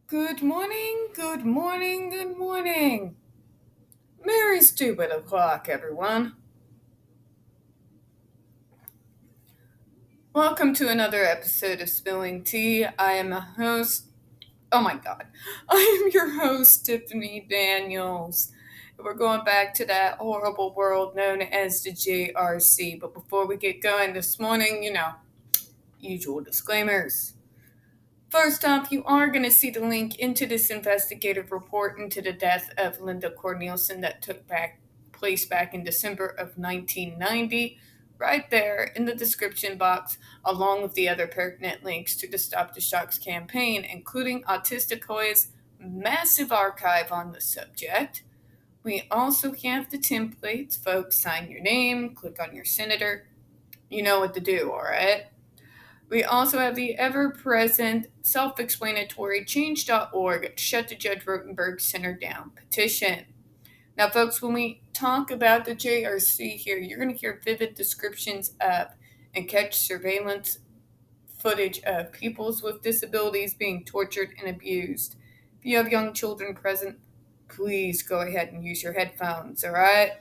Good morning, good morning, good morning. Merry stupid o'clock, everyone. Welcome to another episode of Spilling Tea. I am a host. Oh my god. I am your host, Tiffany Daniels. We're going back to that horrible world known as the JRC. But before we get going this morning, usual disclaimers. First off, you are going to see the link into this investigative report into the death of Linda Cornelison that took place back in December of 1990, right there in the description box, along with the other pertinent links to the Stop the Shocks campaign, including Autistic Hoy's massive archive on the subject. We also have the templates, folks. Sign your name, click on your senator. You know what to do, all right? We also have the ever-present, self-explanatory change.org Shut the Judge Rotenberg Center Down petition. Now, folks, when we talk about the JRC here, you're going to hear vivid descriptions of and catch surveillance footage of peoples with disabilities being tortured and abused. If you have young children present, please go ahead and use your headphones, all right?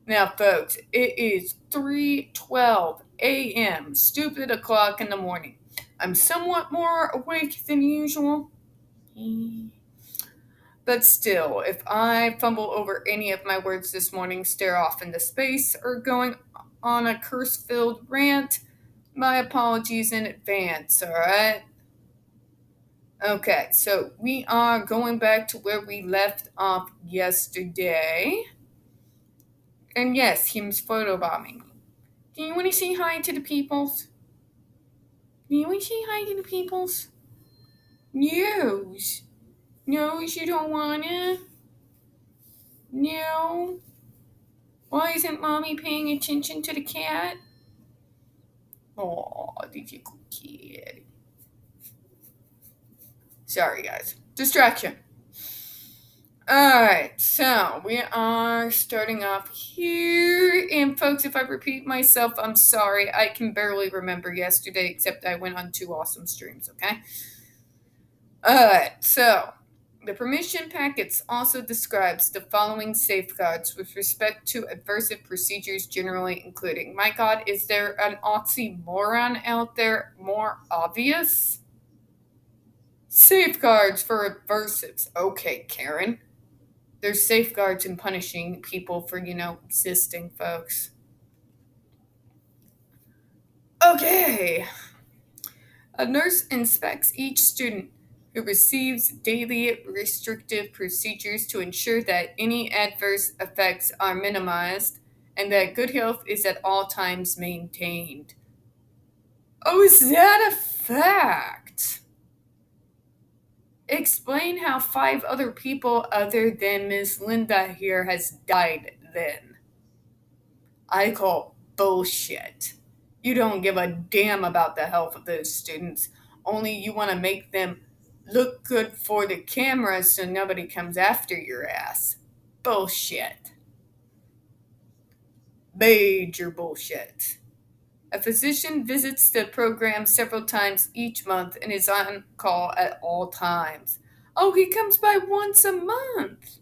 Now, folks, it is 3:12 a.m., stupid o'clock in the morning. I'm somewhat more awake than usual. But still, if I fumble over any of my words this morning, stare off into space, or going on a curse-filled rant, my apologies in advance, alright? Okay, so we are going back to where we left off yesterday. And yes, he was photobombing. Do you want to say hi to the peoples? Do you want to say hi to the peoples? No. No, you don't want to? No. Why isn't Mommy paying attention to the cat? Oh, did you kid? Sorry, guys. Distraction. Alright, so we are starting off here. And folks, if I repeat myself, I'm sorry. I can barely remember yesterday, except I went on 2 awesome streams, okay? Alright, so the permission packets also describes the following safeguards with respect to adversive procedures generally including. My god, is there an oxymoron out there more obvious? Safeguards for adversives. Okay, Karen. There's safeguards in punishing people for, existing, folks. Okay. A nurse inspects each student who receives daily restrictive procedures to ensure that any adverse effects are minimized and that good health is at all times maintained. Oh, is that a fact? Explain how 5 other people other than Miss Linda here has died then. I call bullshit. You don't give a damn about the health of those students. Only you want to make them look good for the camera so nobody comes after your ass. Bullshit. Major bullshit. A physician visits the program several times each month and is on call at all times. Oh, he comes by once a month.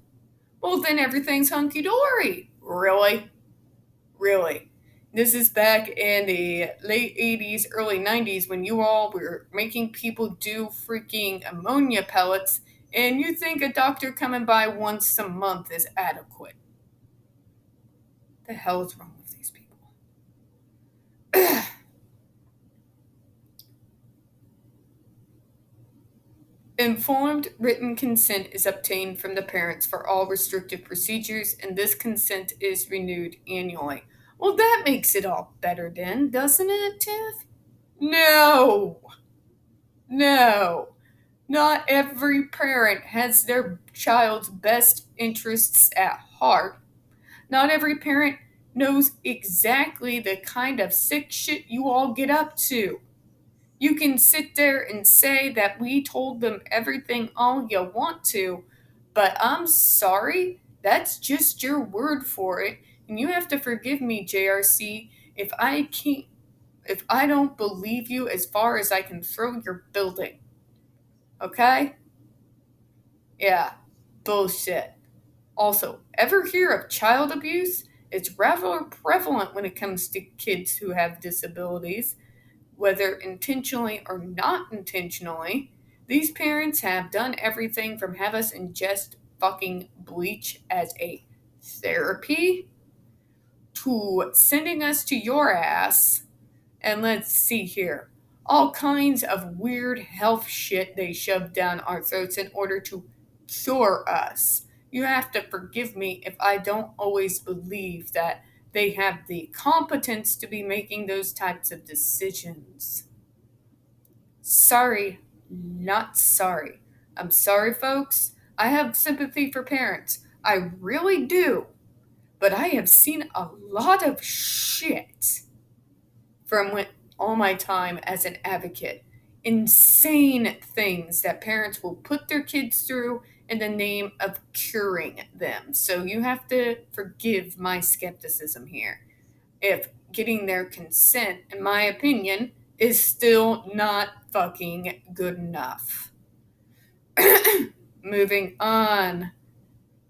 Well, then everything's hunky-dory. Really? Really? This is back in the late 80s, early 90s when you all were making people do freaking ammonia pellets, and you think a doctor coming by once a month is adequate. The hell is wrong with these people? Informed written consent is obtained from the parents for all restrictive procedures, and this consent is renewed annually. Well, that makes it all better then, doesn't it, Tiff? No! No! Not every parent has their child's best interests at heart. Not every parent knows exactly the kind of sick shit you all get up to. You can sit there and say that we told them everything all you want to, but I'm sorry, that's just your word for it, and you have to forgive me, JRC, if I don't believe you as far as I can throw your building. Okay? Yeah, bullshit. Also, ever hear of child abuse? It's rather prevalent when it comes to kids who have disabilities, whether intentionally or not intentionally. These parents have done everything from have us ingest fucking bleach as a therapy to sending us to your ass. And let's see here. All kinds of weird health shit they shove down our throats in order to cure us. You have to forgive me if I don't always believe that they have the competence to be making those types of decisions. Sorry, not sorry. I'm sorry, folks. I have sympathy for parents. I really do. But I have seen a lot of shit from all my time as an advocate. Insane things that parents will put their kids through in the name of curing them. So you have to forgive my skepticism here. If getting their consent, in my opinion, is still not fucking good enough. Moving on.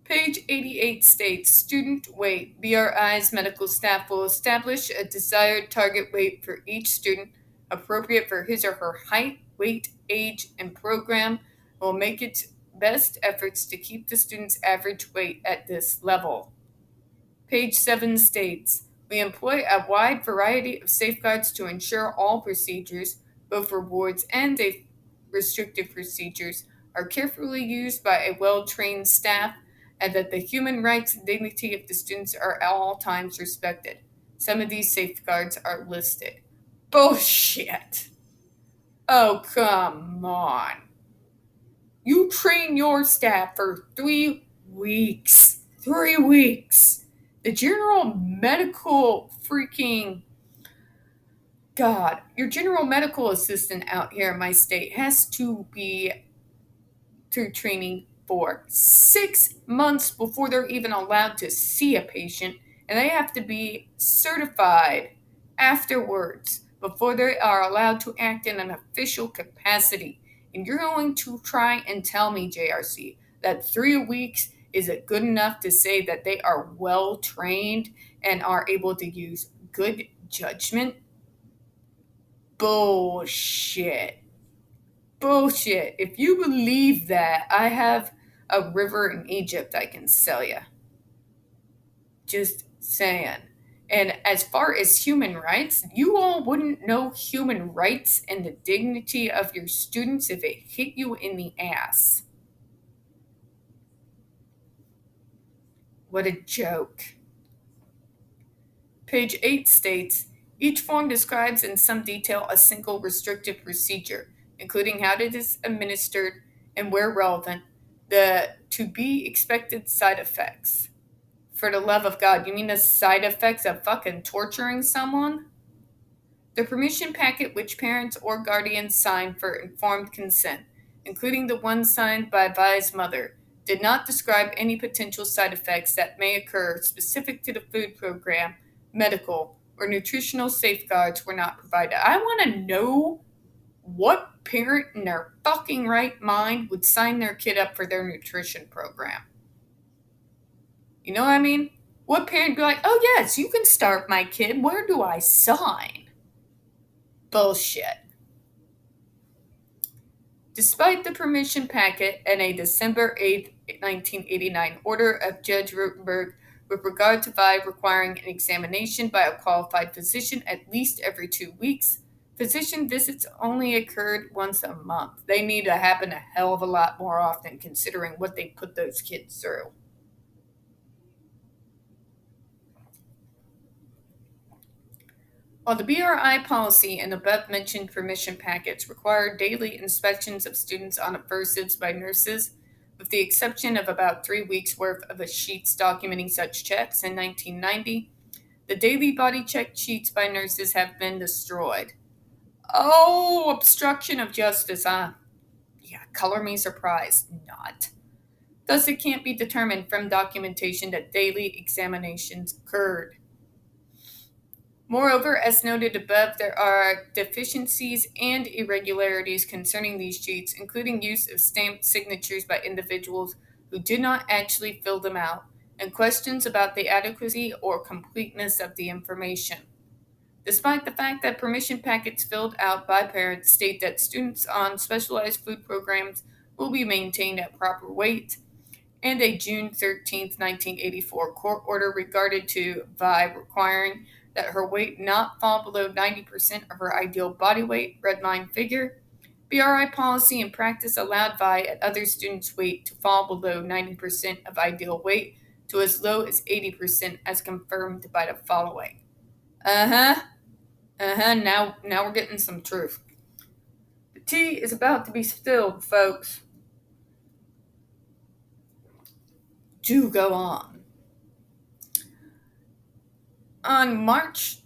Page 88 states student weight. BRI's medical staff will establish a desired target weight for each student appropriate for his or her height, weight, age, and program. Will make its best efforts to keep the student's average weight at this level. Page 7 states we employ a wide variety of safeguards to ensure all procedures, both rewards and restrictive procedures, are carefully used by a well trained staff and that the human rights and dignity of the students are at all times respected. Some of these safeguards are listed. Bullshit! Oh, come on. You train your staff for 3 weeks. 3 weeks. The general medical freaking God, your general medical assistant out here in my state has to be through training for 6 months before they're even allowed to see a patient, and they have to be certified afterwards before they are allowed to act in an official capacity. And you're going to try and tell me, JRC, that 3 weeks is it good enough to say that they are well trained and are able to use good judgment? Bullshit. Bullshit. If you believe that, I have a river in Egypt I can sell you. Just saying. And as far as human rights, you all wouldn't know human rights and the dignity of your students if it hit you in the ass. What a joke. Page 8 states each form describes in some detail a single restrictive procedure, including how it is administered and, where relevant, the to be expected side effects. For the love of God, you mean the side effects of fucking torturing someone? The permission packet which parents or guardians sign for informed consent, including the one signed by Vi's mother, did not describe any potential side effects that may occur specific to the food program, medical, or nutritional safeguards were not provided. I want to know what parent in their fucking right mind would sign their kid up for their nutrition program. You know what I mean? What parent would be like, oh yes, you can start my kid. Where do I sign? Bullshit. Despite the permission packet and a December 8, 1989 order of Judge Rutenberg with regard to Vi requiring an examination by a qualified physician at least every 2 weeks, physician visits only occurred once a month. They need to happen a hell of a lot more often considering what they put those kids through. While the BRI policy and above-mentioned permission packets require daily inspections of students on aversives by nurses, with the exception of about 3 weeks' worth of sheets documenting such checks in 1990, the daily body check sheets by nurses have been destroyed. Oh, obstruction of justice, huh? Yeah, color me surprised. Not. Thus, it can't be determined from documentation that daily examinations occurred. Moreover, as noted above, there are deficiencies and irregularities concerning these sheets, including use of stamped signatures by individuals who did not actually fill them out, and questions about the adequacy or completeness of the information. Despite the fact that permission packets filled out by parents state that students on specialized food programs will be maintained at proper weight, and a June 13th, 1984 court order regarded to Vi requiring that her weight not fall below 90% of her ideal body weight red line figure, BRI policy and practice allowed Vi and other students' weight to fall below 90% of ideal weight to as low as 80% as confirmed by the following. Uh-huh. Now we're getting some truth. The tea is about to be spilled, folks. Do go on. On March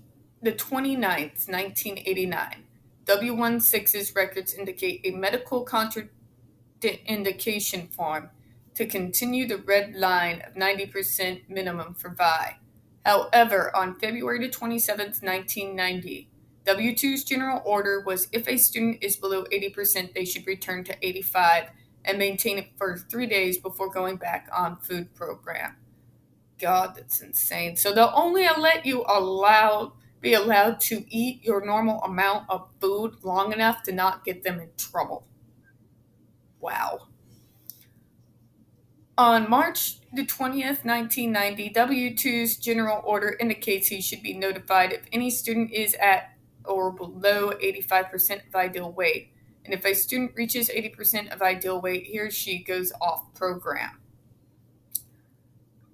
the 29th, 1989, W16's records indicate a medical contraindication form to continue the red line of 90% minimum for Vi. However, on February the 27th, 1990, W2's general order was if a student is below 80%, they should return to 85 and maintain it for 3 days before going back on food program. God, that's insane. So they'll only let you be allowed to eat your normal amount of food long enough to not get them in trouble. Wow. On March the 20th, 1990, W2's general order indicates he should be notified if any student is at or below 85% of ideal weight. And if a student reaches 80% of ideal weight, he or she goes off program.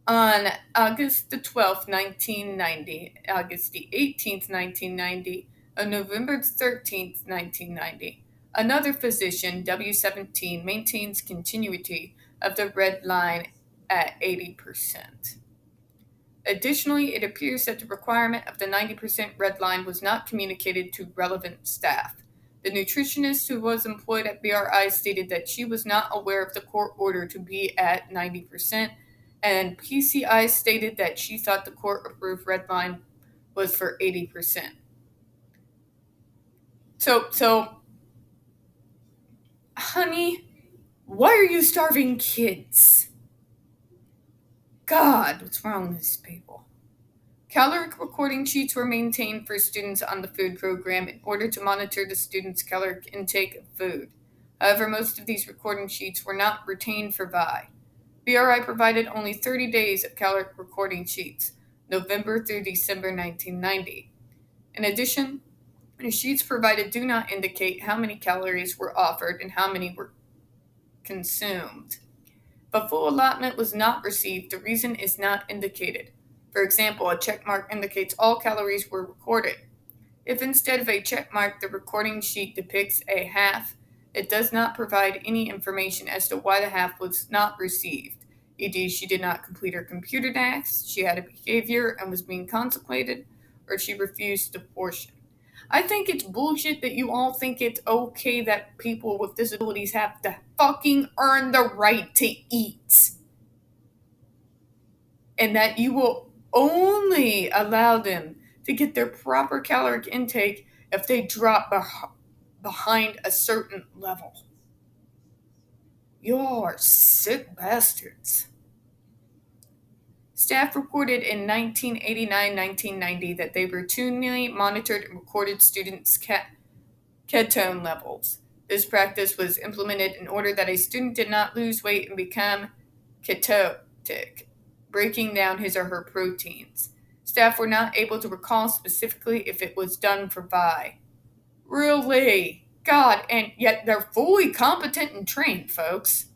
On August the 12th, 1990, August the 18th, 1990, and November 13th, 1990, another physician, W17, maintains continuity of the red line at 80%. Additionally, it appears that the requirement of the 90% red line was not communicated to relevant staff. The nutritionist who was employed at BRI stated that she was not aware of the court order to be at 90%, and PCI stated that she thought the court-approved red line was for 80%. So, honey, why are you starving kids? God, what's wrong with these people? Caloric recording sheets were maintained for students on the food program in order to monitor the students' caloric intake of food. However, most of these recording sheets were not retained for Vi. BRI provided only 30 days of caloric recording sheets, November through December 1990. In addition, the sheets provided do not indicate how many calories were offered and how many were consumed. If a full allotment was not received, the reason is not indicated. For example, a check mark indicates all calories were recorded. If instead of a check mark the recording sheet depicts a half, it does not provide any information as to why the half was not received, e.g., she did not complete her computer tasks, she had a behavior and was being consequented, or she refused to portion. I think it's bullshit that you all think it's okay that people with disabilities have to fucking earn the right to eat. And that you will only allow them to get their proper caloric intake if they drop behind a certain level. You all are sick bastards. Staff reported in 1989-1990 that they routinely monitored and recorded students' ketone levels. This practice was implemented in order that a student did not lose weight and become ketotic, breaking down his or her proteins. Staff were not able to recall specifically if it was done for Vi. Really? God, and yet they're fully competent and trained, folks.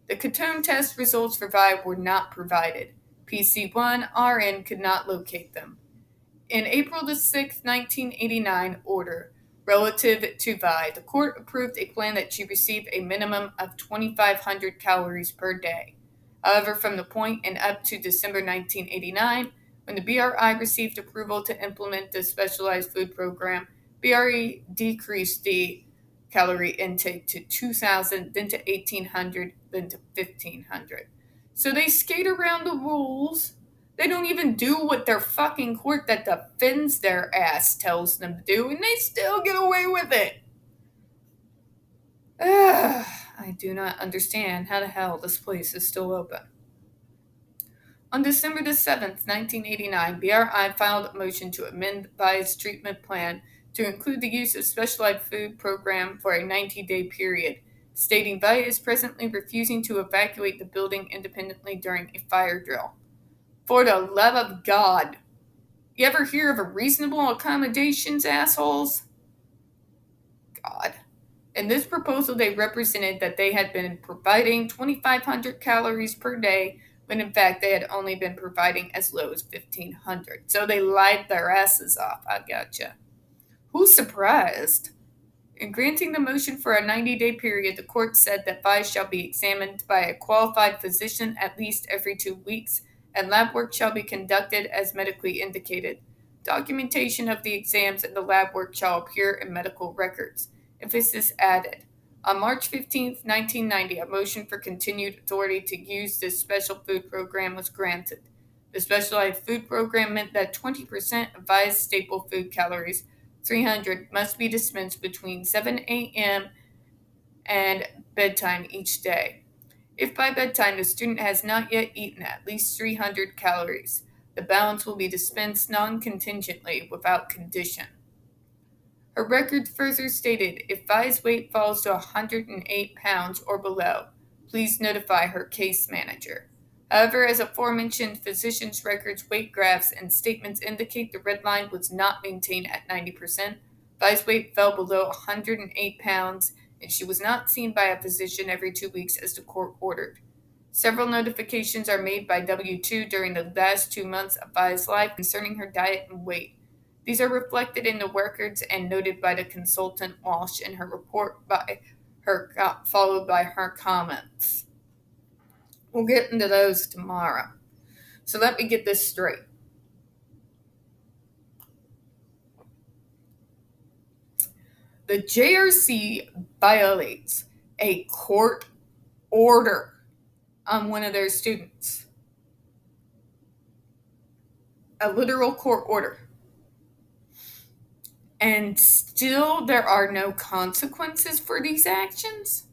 The ketone test results for Vi were not provided. PC1 RN could not locate them. In April the 6th, 1989 order relative to Vi, the court approved a plan that she receive a minimum of 2,500 calories per day. However, from the point and up to December 1989, when the BRI received approval to implement the specialized food program, BRI decreased the calorie intake to 2,000, then to 1,800, then to 1,500. So they skate around the rules They don't even do what their fucking court that defends their ass tells them to do, and they still get away with it. Ugh, I do not understand how the hell this place is still open. On December the 7th, 1989, BRI filed a motion to amend VI's treatment plan to include the use of specialized food program for a 90-day period, stating VI is presently refusing to evacuate the building independently during a fire drill. For the love of God, you ever hear of a reasonable accommodations, assholes? God. In this proposal, they represented that they had been providing 2,500 calories per day, when in fact they had only been providing as low as 1,500. So they lied their asses off. I gotcha. Who's surprised? In granting the motion for a 90-day period, the court said that VI shall be examined by a qualified physician at least every 2 weeks, and lab work shall be conducted as medically indicated. Documentation of the exams and the lab work shall appear in medical records. Emphasis added. On March 15, 1990, a motion for continued authority to use this special food program was granted. The specialized food program meant that 20% of VI's staple food calories, 300, must be dispensed between 7 a.m. and bedtime each day. If by bedtime the student has not yet eaten at least 300 calories, the balance will be dispensed non-contingently without condition. Her record further stated, if Vi's weight falls to 108 pounds or below, please notify her case manager. However, as aforementioned, physician's records, weight graphs, and statements indicate the red line was not maintained at 90%. Vi's weight fell below 108 pounds, and she was not seen by a physician every 2 weeks as the court ordered. Several notifications are made by W2 during the last 2 months of Vi's life concerning her diet and weight. These are reflected in the records and noted by the consultant Walsh in her report by her, followed by her comments. We'll get into those tomorrow. So let me get this straight. The JRC violates a court order on one of their students. A literal court order. And still there are no consequences for these actions?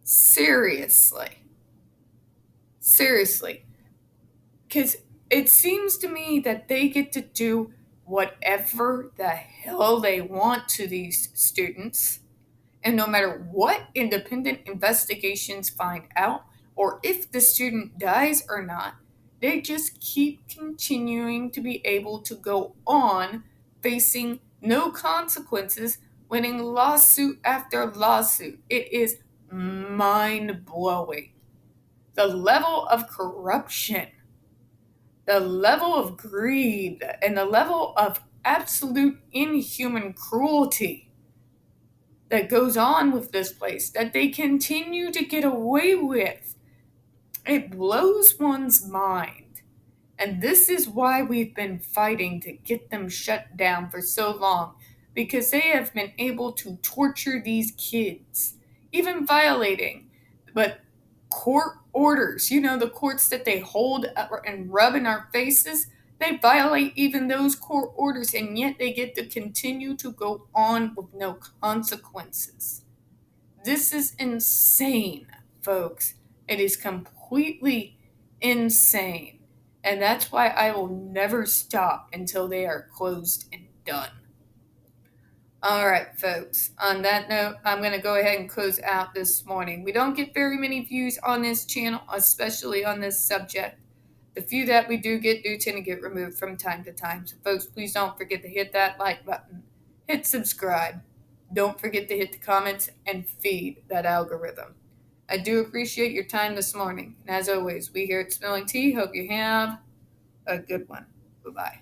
Seriously. Because it seems to me that they get to do whatever the hell they want to these students. And no matter what independent investigations find out, or if the student dies or not, they just keep continuing to be able to go on facing no consequences, winning lawsuit after lawsuit. It is mind-blowing. The level of corruption, the level of greed, and the level of absolute inhuman cruelty that goes on with this place, that they continue to get away with, it blows one's mind. And this is why we've been fighting to get them shut down for so long, because they have been able to torture these kids, even violating but court orders. You know, the courts that they hold and rub in our faces, they violate even those court orders, and yet they get to continue to go on with no consequences. This is insane, folks. It is completely insane. And that's why I will never stop until they are closed and done. All right, folks. On that note, I'm going to go ahead and close out this morning. We don't get very many views on this channel, especially on this subject. The few that we do tend to get removed from time to time. So, folks, please don't forget to hit that like button. Hit subscribe. Don't forget to hit the comments and feed that algorithm. I do appreciate your time this morning. And as always, we here at Spilling Tea hope you have a good one. Bye-bye.